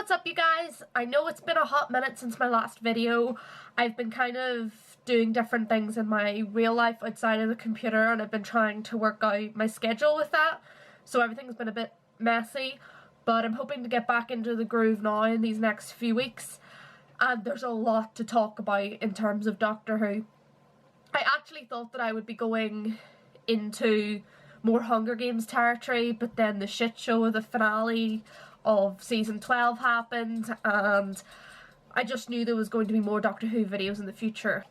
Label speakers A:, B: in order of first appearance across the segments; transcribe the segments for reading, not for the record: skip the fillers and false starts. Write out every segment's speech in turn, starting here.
A: what's up you guys? I know it's been a hot minute since my last video. I've been kind of doing different things in my real life outside of the computer and I've been trying to work out my schedule with that. So everything's been a bit messy, but I'm hoping to get back into the groove now in these next few weeks. And there's a lot to talk about in terms of Doctor Who. I actually thought that I would be going into more Hunger Games territory, but then the shit show of the finale of season 12 happened and I just knew there was going to be more Doctor Who videos in the future.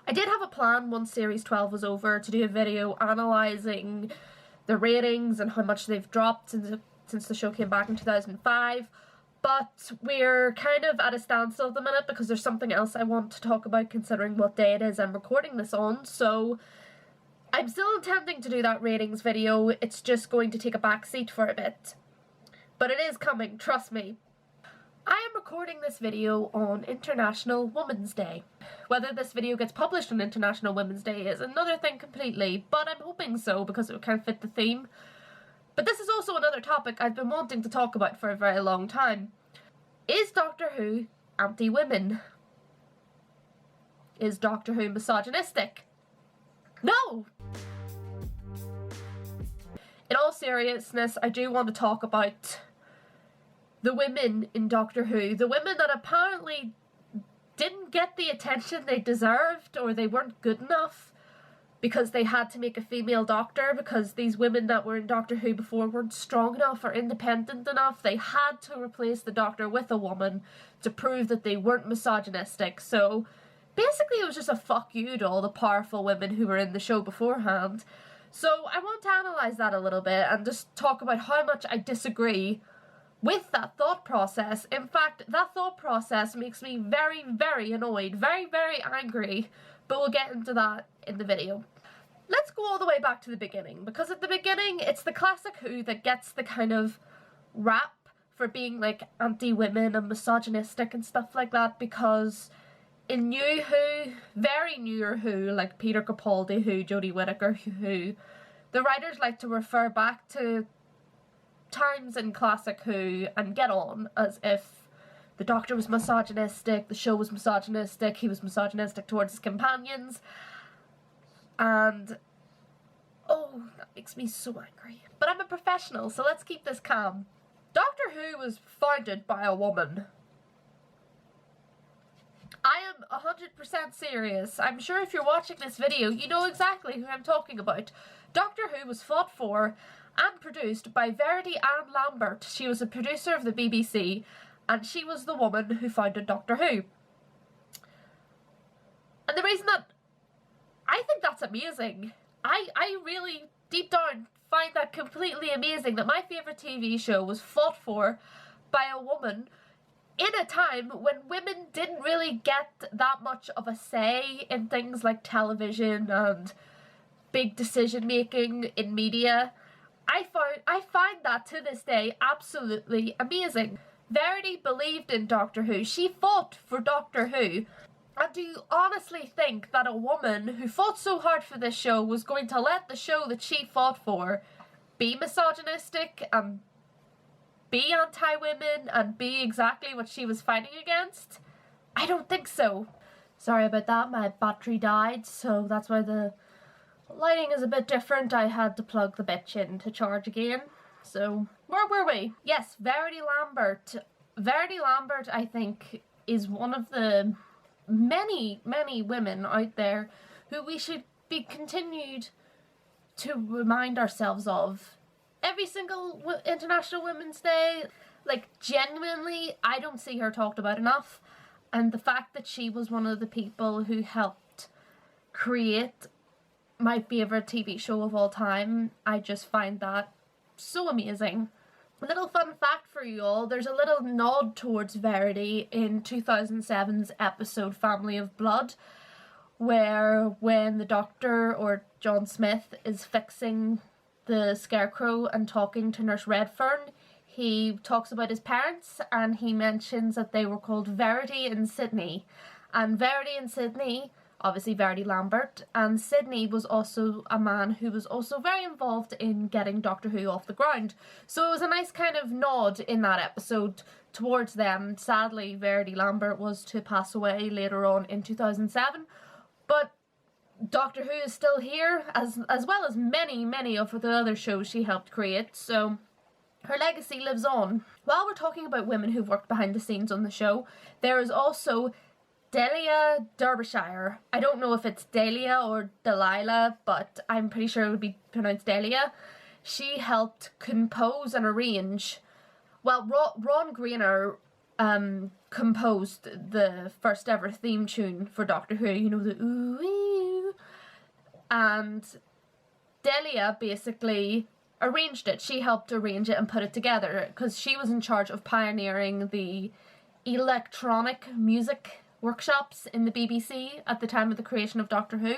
A: I did have a plan once series 12 was over to do a video analysing the ratings and how much they've dropped since the show came back in 2005, but we're kind of at a standstill at the minute because there's something else I want to talk about considering what day it is I'm recording this on, so I'm still intending to do that ratings video. It's just going to take a backseat for a bit. But it is coming, trust me. I am recording this video on International Women's Day. Whether this video gets published on International Women's Day is another thing completely, but I'm hoping so because it would kind of fit the theme. But this is also another topic I've been wanting to talk about for a very long time. Is Doctor Who anti-women? Is Doctor Who misogynistic? No! In all seriousness, I do want to talk about the women in Doctor Who. The women that apparently didn't get the attention they deserved, or they weren't good enough because they had to make a female doctor, because these women that were in Doctor Who before weren't strong enough or independent enough. They had to replace the Doctor with a woman to prove that they weren't misogynistic. So basically it was just a fuck you to all the powerful women who were in the show beforehand. So I want to analyse that a little bit and just talk about how much I disagree with that thought process. In fact, that thought process makes me very, very annoyed, very, very angry, but we'll get into that in the video. Let's go all the way back to the beginning, because at the beginning it's the classic Who that gets the kind of rap for being like anti-women and misogynistic and stuff like that, because in New Who, very newer Who, like Peter Capaldi Who, Jodie Whittaker Who, the writers like to refer back to times in classic Who and get on as if the Doctor was misogynistic, the show was misogynistic, he was misogynistic towards his companions, and oh, that makes me so angry. But I'm a professional, so let's keep this calm. Doctor Who was founded by a woman. I am 100% serious. I'm sure if you're watching this video, you know exactly who I'm talking about. Doctor Who was fought for and produced by Verity Ann Lambert. She was a producer of the BBC, and she was the woman who founded Doctor Who. And the reason that I think that's amazing, I really, deep down, find that completely amazing that my favourite TV show was fought for by a woman in a time when women didn't really get that much of a say in things like television and big decision making in media. I find that to this day absolutely amazing. Verity believed in Doctor Who. She fought for Doctor Who. And do you honestly think that a woman who fought so hard for this show was going to let the show that she fought for be misogynistic and be anti-women and be exactly what she was fighting against? I don't think so. Sorry about that, my battery died, so that's why the lighting is a bit different. I had to plug the bitch in to charge again. So, where were we? Yes, Verity Lambert. Verity Lambert, I think, is one of the many, many women out there who we should be continued to remind ourselves of. Every single International Women's Day, like, genuinely, I don't see her talked about enough. And the fact that she was one of the people who helped create my favourite TV show of all time, I just find that so amazing. A little fun fact for you all, there's a little nod towards Verity in 2007's episode Family of Blood, where when the Doctor, or John Smith, is fixing the Scarecrow and talking to Nurse Redfern, he talks about his parents and he mentions that they were called Verity and Sydney. And Verity and Sydney obviously Verity Lambert, and Sydney was also a man who was also very involved in getting Doctor Who off the ground. So it was a nice kind of nod in that episode towards them. Sadly, Verity Lambert was to pass away later on in 2007, but Doctor Who is still here, as well as many of the other shows she helped create, so her legacy lives on. While we're talking about women who've worked behind the scenes on the show, there is also Delia Derbyshire. I don't know if it's Delia or Delilah, but I'm pretty sure it would be pronounced Delia. She helped compose and arrange. Well, Ron Grainer composed the first ever theme tune for Doctor Who, you know, the ooh, and Delia basically arranged it. She helped arrange it and put it together because she was in charge of pioneering the electronic music workshops in the BBC at the time of the creation of Doctor Who.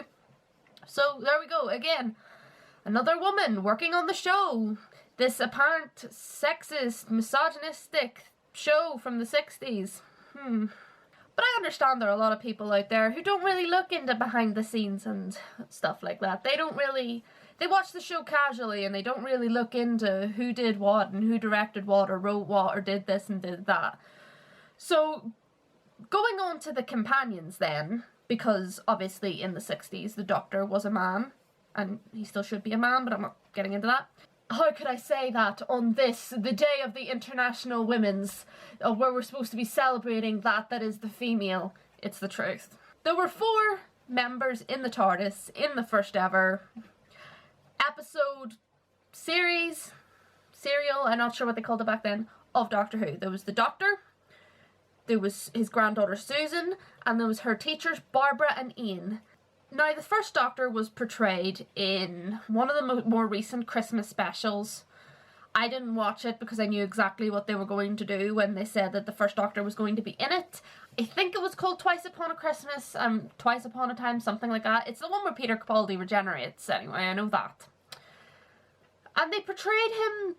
A: So there we go, again, another woman working on the show. This apparent sexist, misogynistic show from the 60s. But I understand there are a lot of people out there who don't really look into behind the scenes and stuff like that. They watch the show casually and they don't really look into who did what and who directed what or wrote what or did this and did that. So going on to the companions then, because obviously in the 60s the Doctor was a man, and he still should be a man, but I'm not getting into that. How could I say that on this, the day of the International Women's, where we're supposed to be celebrating that is the female? It's the truth. There were 4 members in the TARDIS in the first ever episode, serial, I'm not sure what they called it back then, of Doctor Who. There was the Doctor, there was his granddaughter Susan, and there was her teachers Barbara and Ian. Now, the first Doctor was portrayed in one of the more recent Christmas specials. I didn't watch it because I knew exactly what they were going to do when they said that the first Doctor was going to be in it. I think it was called Twice Upon a Christmas, Twice Upon a Time, something like that. It's the one where Peter Capaldi regenerates, anyway, I know that. And they portrayed him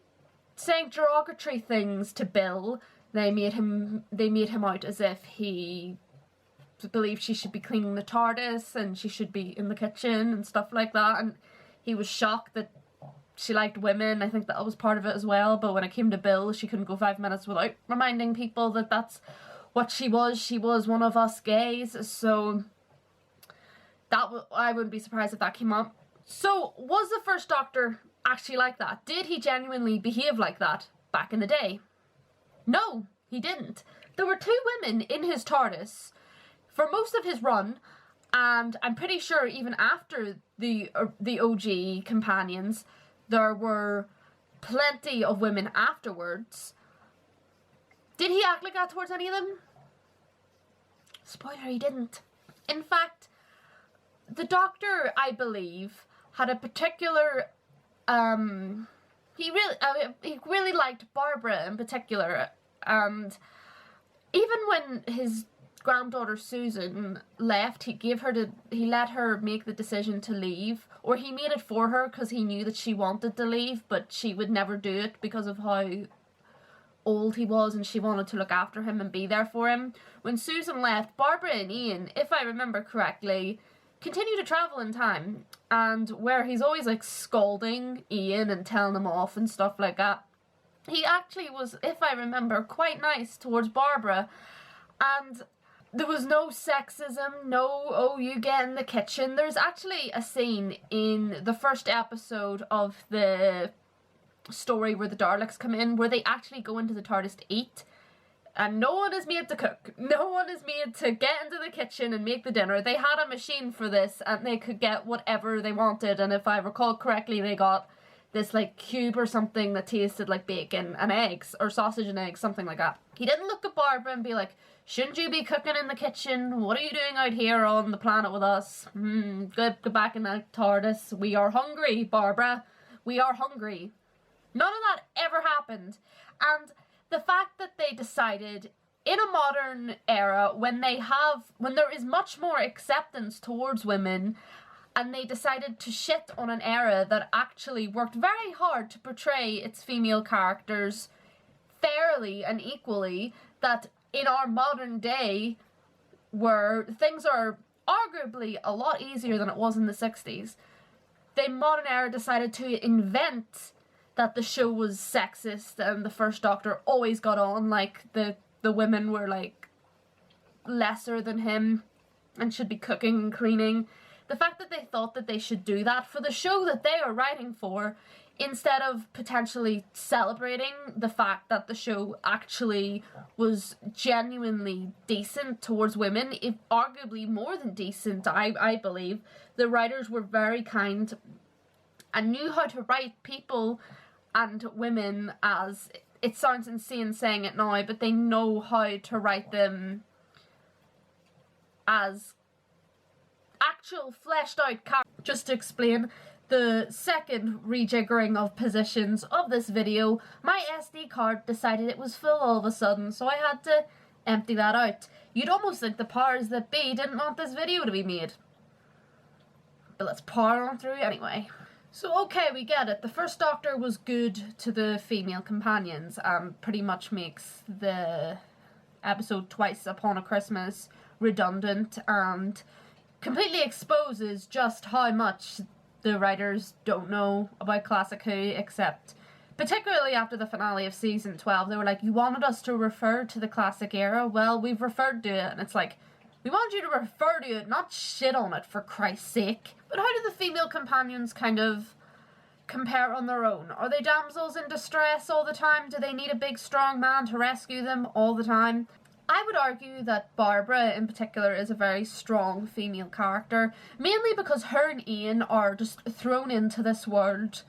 A: saying derogatory things to Bill. They made him out as if he believed she should be cleaning the TARDIS and she should be in the kitchen and stuff like that, and he was shocked that she liked women. I think that was part of it as well, but when it came to Bill, she couldn't go 5 minutes without reminding people that that's what she was one of us gays, so I wouldn't be surprised if that came up. So was the first Doctor actually like that? Did he genuinely behave like that back in the day? No, he didn't. There were 2 women in his TARDIS for most of his run, and I'm pretty sure even after the OG companions, there were plenty of women afterwards. Did he act like that towards any of them? Spoiler, he didn't. In fact, the Doctor, I believe, had a particular, he really liked Barbara in particular, and even when his granddaughter Susan left, he let her make the decision to leave, or he made it for her because he knew that she wanted to leave, but she would never do it because of how old he was and she wanted to look after him and be there for him. When Susan left, Barbara and Ian, if I remember correctly, continue to travel in time, and where he's always like scolding Ian and telling him off and stuff like that, he actually was, if I remember, quite nice towards Barbara. And there was no sexism, no, oh, you get in the kitchen. There's actually a scene in the first episode of the story where the Daleks come in, where they actually go into the TARDIS to eat, and no one is made to cook. No one is made to get into the kitchen and make the dinner. They had a machine for this, and they could get whatever they wanted, and if I recall correctly, they got this like cube or something that tasted like bacon and eggs, or sausage and eggs, something like that. He didn't look at Barbara and be like, shouldn't you be cooking in the kitchen? What are you doing out here on the planet with us? Go back in that TARDIS. We are hungry, Barbara. We are hungry. None of that ever happened. And the fact that they decided in a modern era, when there is much more acceptance towards women, and they decided to shit on an era that actually worked very hard to portray its female characters fairly and equally, that in our modern day, where things are arguably a lot easier than it was in the 60s. The modern era decided to invent that the show was sexist and the First Doctor always got on like the women were like lesser than him and should be cooking and cleaning. The fact that they thought that they should do that for the show that they are writing for, instead of potentially celebrating the fact that the show actually was genuinely decent towards women, if arguably more than decent, I believe. The writers were very kind and knew how to write people and women as, it sounds insane saying it now, but they know how to write them as actual fleshed out characters. Just to explain the second rejiggering of positions of this video, my SD card decided it was full all of a sudden, so I had to empty that out. You'd almost think the powers that be didn't want this video to be made. But let's power on through anyway. So okay, we get it. The First Doctor was good to the female companions and pretty much makes the episode Twice Upon a Christmas redundant and completely exposes just how much the writers don't know about Classic Who, except particularly after the finale of season 12, they were like, you wanted us to refer to the classic era? Well, we've referred to it, and it's like, we want you to refer to it, not shit on it, for Christ's sake. But how do the female companions kind of compare on their own? Are they damsels in distress all the time? Do they need a big strong man to rescue them all the time? I would argue that Barbara in particular is a very strong female character, mainly because her and Ian are just thrown into this world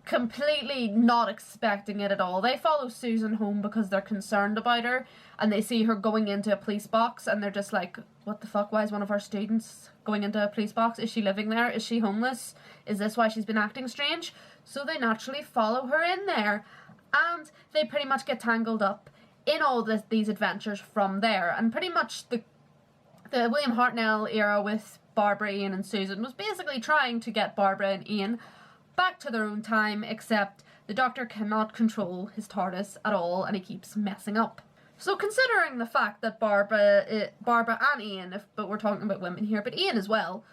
A: completely not expecting it at all. They follow Susan home because they're concerned about her, and they see her going into a police box and they're just like, what the fuck, why is one of our students going into a police box? Is she living there? Is she homeless? Is this why she's been acting strange? So they naturally follow her in there, and they pretty much get tangled up in all these adventures from there. And pretty much the William Hartnell era with Barbara, Ian and Susan was basically trying to get Barbara and Ian back to their own time, except the Doctor cannot control his TARDIS at all and he keeps messing up. So considering the fact that Barbara and Ian, but we're talking about women here, but Ian as well,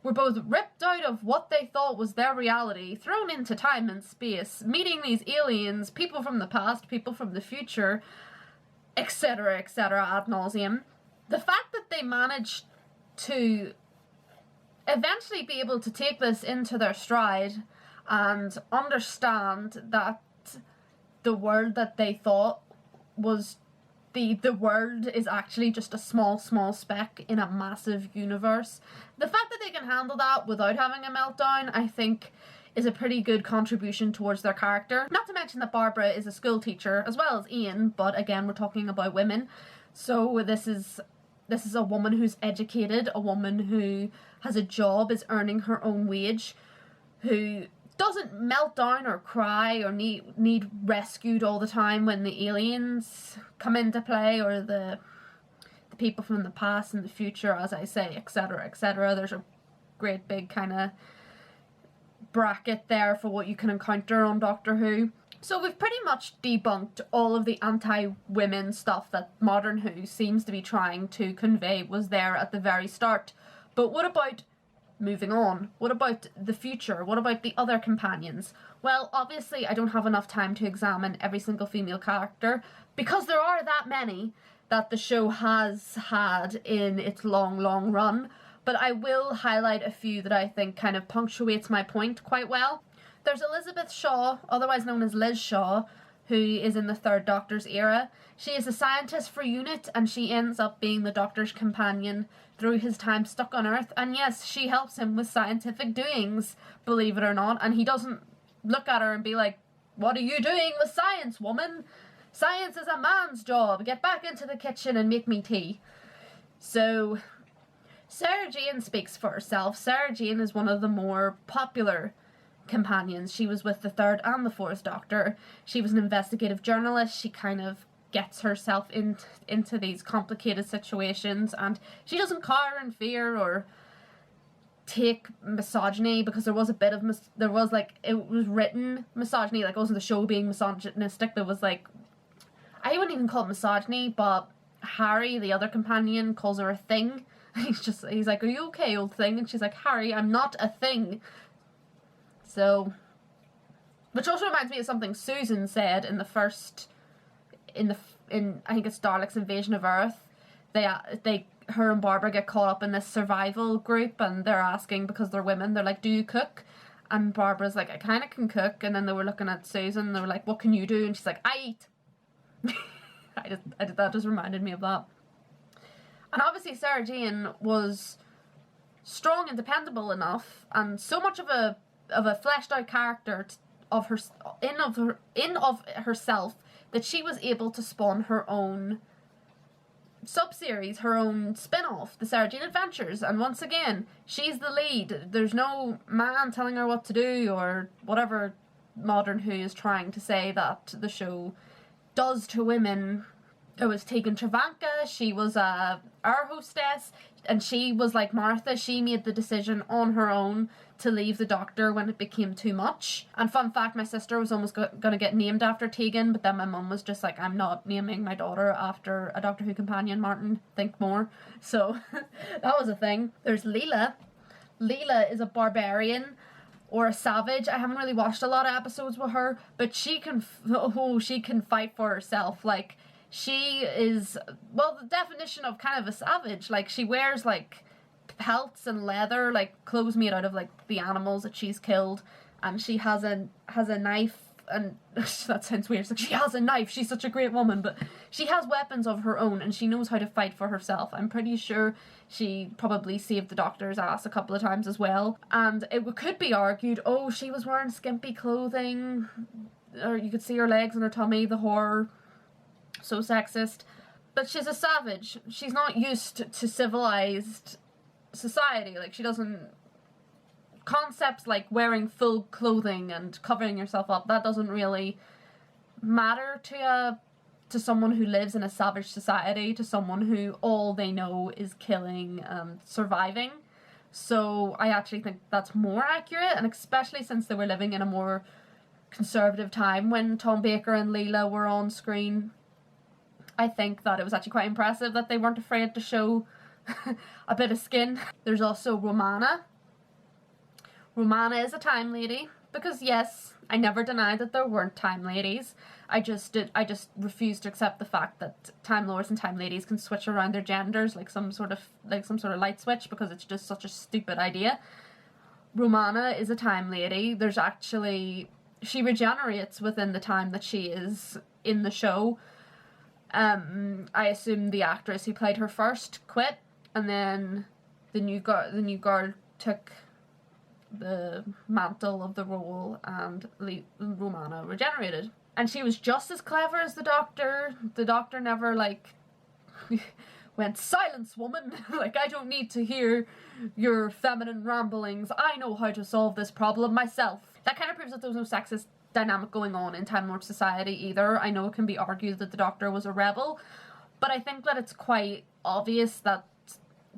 A: were both ripped out of what they thought was their reality, thrown into time and space, meeting these aliens, people from the past, people from the future, etc., ad nauseum. The fact that they managed to eventually be able to take this into their stride and understand that the world that they thought was the world is actually just a small speck in a massive universe. The fact that they can handle that without having a meltdown, I think, is a pretty good contribution towards their character. Not to mention that Barbara is a school teacher as well as Ian, but again, we're talking about women. So this is a woman who's educated, a woman who has a job, is earning her own wage, who doesn't melt down or cry or need rescued all the time when the aliens come into play, or the people from the past and the future, as I say, etc., There's a great big kind of bracket there for what you can encounter on Doctor Who. So we've pretty much debunked all of the anti-women stuff that modern Who seems to be trying to convey was there at the very start. But what about moving on? What about the future? What about the other companions? Well, obviously I don't have enough time to examine every single female character, because there are that many that the show has had in its long run, but I will highlight a few that I think kind of punctuates my point quite well. There's Elizabeth Shaw, otherwise known as Liz Shaw, who is in the Third Doctor's era. She is a scientist for UNIT, and she ends up being the Doctor's companion through his time stuck on Earth. And yes, she helps him with scientific doings, believe it or not, and he doesn't look at her and be like, what are you doing with science, woman? Science is a man's job. Get back into the kitchen and make me tea. So Sarah Jane speaks for herself. Sarah Jane is one of the more popular companions. She was with the Third and the Fourth Doctor. She was an investigative journalist. She kind of gets herself into these complicated situations, and she doesn't cower in fear or take misogyny, because there was a bit of it was written misogyny, like it wasn't the show being misogynistic. There was like, I wouldn't even call it misogyny, but Harry, the other companion, calls her a thing, He's like, are you okay, old thing? And she's like, Harry, I'm not a thing. So, which also reminds me of something Susan said in the first, in I think it's Daleks' Invasion of Earth. Her and Barbara get caught up in this survival group, and they're asking, because they're women, they're like, do you cook? And Barbara's like, I kind of can cook. And then they were looking at Susan, and they were like, what can you do? And she's like, I eat. That just reminded me of that. And obviously Sarah Jane was strong and dependable enough, and so much of a fleshed out character of herself, that she was able to spawn her own sub-series, her own spin-off, the Sarah Jane Adventures. And once again, she's the lead. There's no man telling her what to do, or whatever Modern Who is trying to say that the show does to women. It was Tegan Travanka. She was a air hostess, and she was like Martha. She made the decision on her own to leave the Doctor when it became too much. And fun fact, my sister was almost gonna get named after Tegan, but then my mum was just like, I'm not naming my daughter after a Doctor Who companion, Martin. Think more. So that was a thing. There's Leela. Leela is a barbarian, or a savage. I haven't really watched a lot of episodes with her, but she can fight for herself. Like, she is, well, the definition of kind of a savage. Like, she wears like pelts and leather, like clothes made out of like the animals that she's killed, and she has a knife, and that sounds weird, it's like she has a knife, she's such a great woman, but she has weapons of her own, and she knows how to fight for herself. I'm pretty sure she probably saved the Doctor's ass a couple of times as well. And it could be argued, oh, she was wearing skimpy clothing, or you could see her legs and her tummy, the horror, so sexist. But she's a savage. She's not used to civilized society. Like, she doesn't, concepts like wearing full clothing and covering yourself up, that doesn't really matter to someone who lives in a savage society, to someone who all they know is killing and surviving. So I actually think that's more accurate, and especially since they were living in a more conservative time when Tom Baker and Leela were on screen, I think that it was actually quite impressive that they weren't afraid to show a bit of skin. There's also Romana. Romana is a time lady, because yes, I never denied that there weren't time ladies. I just refuse to accept the fact that Time Lords and Time Ladies can switch around their genders like some sort of light switch, because it's just such a stupid idea. Romana is a time lady. There's actually, she regenerates within the time that she is in the show. I assume the actress who played her first quit, and then the new girl took the mantle of the role, and Romana regenerated. And she was just as clever as the Doctor. The Doctor never, like, went, silence, woman! Like, I don't need to hear your feminine ramblings. I know how to solve this problem myself. That kind of proves that there was no sexist dynamic going on in Time Lord society either. I know it can be argued that the Doctor was a rebel, but I think that it's quite obvious that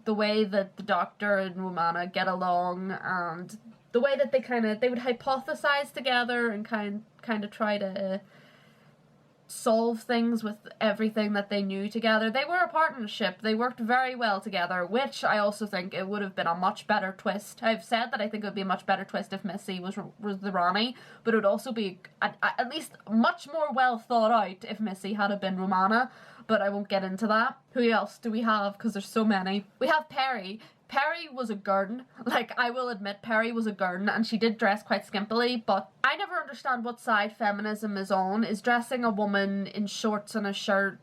A: the way that the Doctor and Romana get along, and the way that they would hypothesize together and kind of try to solve things with everything that they knew together. They were a partnership. They worked very well together, which I also think it would have been a much better twist. I've said that I think it would be a much better twist if Missy was the Rani, but it would also be at least much more well thought out if Missy had been Romana, but I won't get into that. Who else do we have? Because there's so many. We have Perry. Perry was a gurn. Like, I will admit, Perry was a gurn, and she did dress quite skimpily, but I never understand what side feminism is on. Is dressing a woman in shorts and a shirt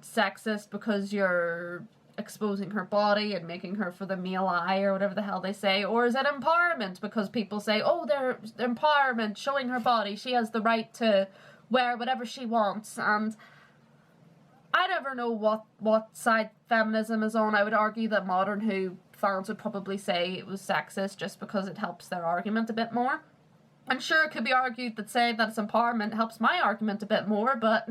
A: sexist because you're exposing her body and making her for the male eye, or whatever the hell they say? Or is it empowerment because people say, oh, they're empowerment, showing her body, she has the right to wear whatever she wants? And I never know what side feminism is on. I would argue that Modern Who fans would probably say it was sexist just because it helps their argument a bit more. I'm sure it could be argued that saying that it's empowerment helps my argument a bit more, but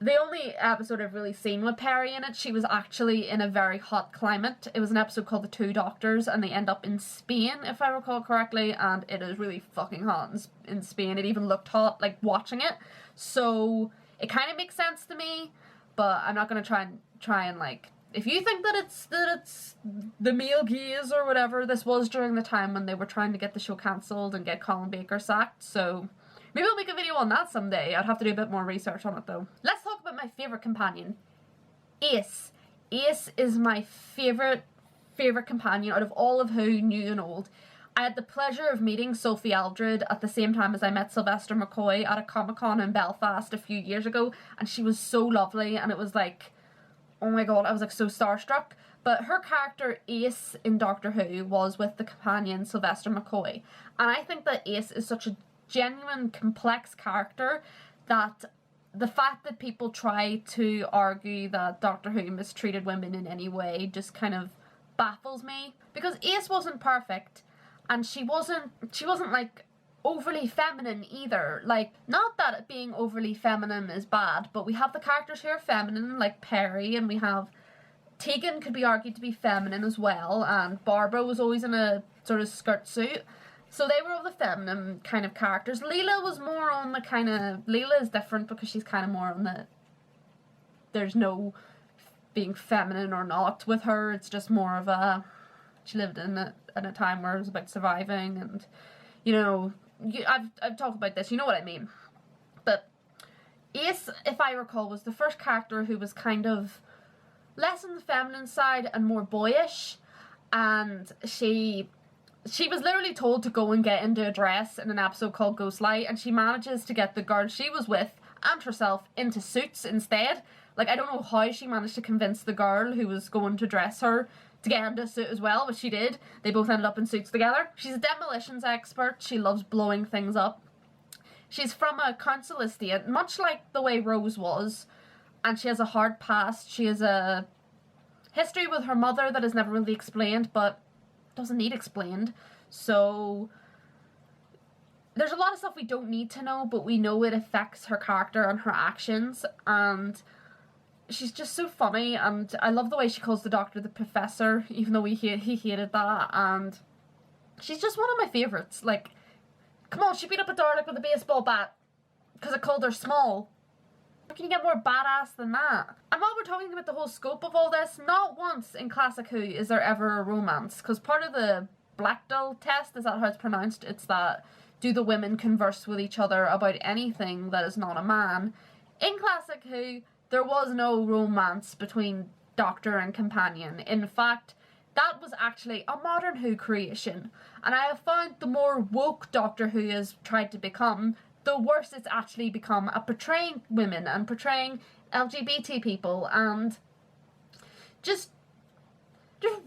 A: the only episode I've really seen with Perry in it, she was actually in a very hot climate. It was an episode called The Two Doctors, and they end up in Spain, if I recall correctly, and it is really fucking hot in Spain. It even looked hot, like, watching it. So it kind of makes sense to me, but I'm not going to try and like if you think that it's the male gaze or whatever, this was during the time when they were trying to get the show cancelled and get Colin Baker sacked, so maybe I'll make a video on that someday. I'd have to do a bit more research on it though. Let's talk about my favourite companion, Ace. Ace is my favourite companion out of all of Who, new and old. I had the pleasure of meeting Sophie Aldred at the same time as I met Sylvester McCoy at a Comic-Con in Belfast a few years ago, and she was so lovely, and it was like, oh my god, I was like so starstruck. But her character Ace in Doctor Who was with the companion Sylvester McCoy, and I think that Ace is such a genuine, complex character that the fact that people try to argue that Doctor Who mistreated women in any way just kind of baffles me, because Ace wasn't perfect, and she wasn't like overly feminine either. Like, not that being overly feminine is bad, but we have the characters who are feminine, like Perry, and we have Tegan could be argued to be feminine as well, and Barbara was always in a sort of skirt suit. So they were all the feminine kind of characters. Leela was more on the kind of... Leela is different because she's kind of more on the... There's no being feminine or not with her. It's just more of a... She lived in a time where it was about surviving, and, you know... I've talked about this, you know what I mean. But Ace, if I recall, was the first character who was kind of less on the feminine side and more boyish, and she was literally told to go and get into a dress in an episode called Ghostlight, and she manages to get the girl she was with and herself into suits instead. Like, I don't know how she managed to convince the girl who was going to dress her to get into a suit as well, but she did. They both ended up in suits together. She's a demolitions expert. She loves blowing things up. She's from a council estate, much like the way Rose was, and she has a hard past. She has a history with her mother that is never really explained, but doesn't need explained. So there's a lot of stuff we don't need to know, but we know it affects her character and her actions, and she's just so funny, and I love the way she calls the doctor the professor, even though he hated that, and she's just one of my favourites. Like, come on, she beat up a Dalek with a baseball bat because it called her small. How can you get more badass than that? And while we're talking about the whole scope of all this, not once in Classic Who is there ever a romance, because part of the Blackdull test, is that how it's pronounced? It's that, do the women converse with each other about anything that is not a man? In Classic Who, there was no romance between Doctor and companion. In fact, that was actually a modern Who creation. And I have found the more woke Doctor Who has tried to become, the worse it's actually become at portraying women and portraying LGBT people and just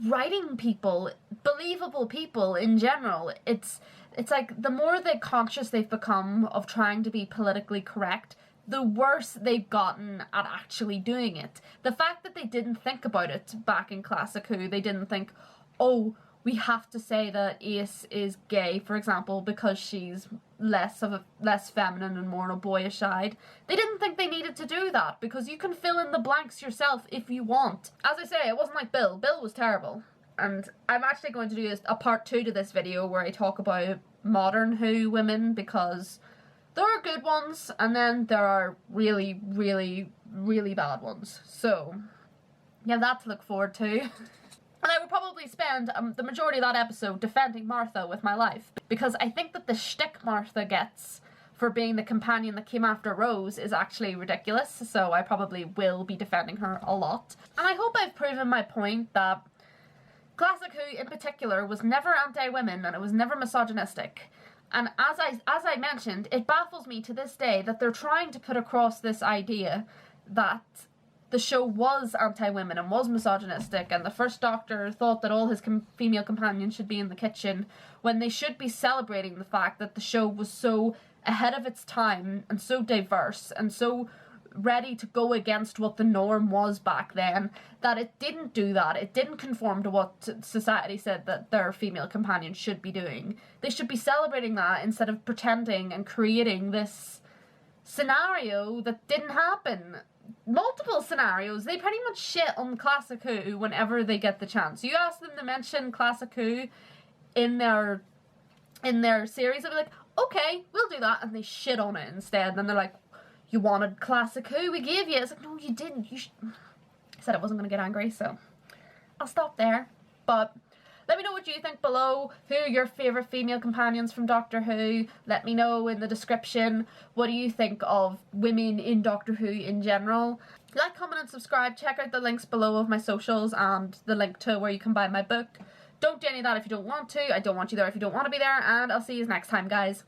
A: writing people, believable people in general. It's like the more conscious they've become of trying to be politically correct, the worse they've gotten at actually doing it. The fact that they didn't think about it back in Classic Who, they didn't think, oh, we have to say that Ace is gay, for example, because she's less feminine and more on a boyish side. They didn't think they needed to do that, because you can fill in the blanks yourself if you want. As I say, it wasn't like Bill. Bill was terrible. And I'm actually going to do a part 2 to this video where I talk about modern Who women, because there are good ones, and then there are really, really, really bad ones. So, you have that to look forward to. And I would probably spend the majority of that episode defending Martha with my life, because I think that the shtick Martha gets for being the companion that came after Rose is actually ridiculous, so I probably will be defending her a lot. And I hope I've proven my point that Classic Who in particular was never anti-women and it was never misogynistic. And as I mentioned, it baffles me to this day that they're trying to put across this idea that the show was anti-women and was misogynistic, and the first Doctor thought that all his female companions should be in the kitchen, when they should be celebrating the fact that the show was so ahead of its time and so diverse and so ready to go against what the norm was back then, that it didn't do that. It didn't conform to what society said that their female companions should be doing. They should be celebrating that instead of pretending and creating this scenario that didn't happen. Multiple scenarios. They pretty much shit on Classic Who whenever they get the chance. You ask them to mention Classic Who in their series, they'll be like, okay, we'll do that, and they shit on it instead. And they're like, you wanted Classic Who, we gave you. It's like, no, you didn't. I said I wasn't going to get angry, so I'll stop there. But let me know what you think below. Who are your favourite female companions from Doctor Who? Let me know in the description. What do you think of women in Doctor Who in general? Like, comment and subscribe. Check out the links below of my socials and the link to where you can buy my book. Don't do any of that if you don't want to. I don't want you there if you don't want to be there. And I'll see you next time, guys.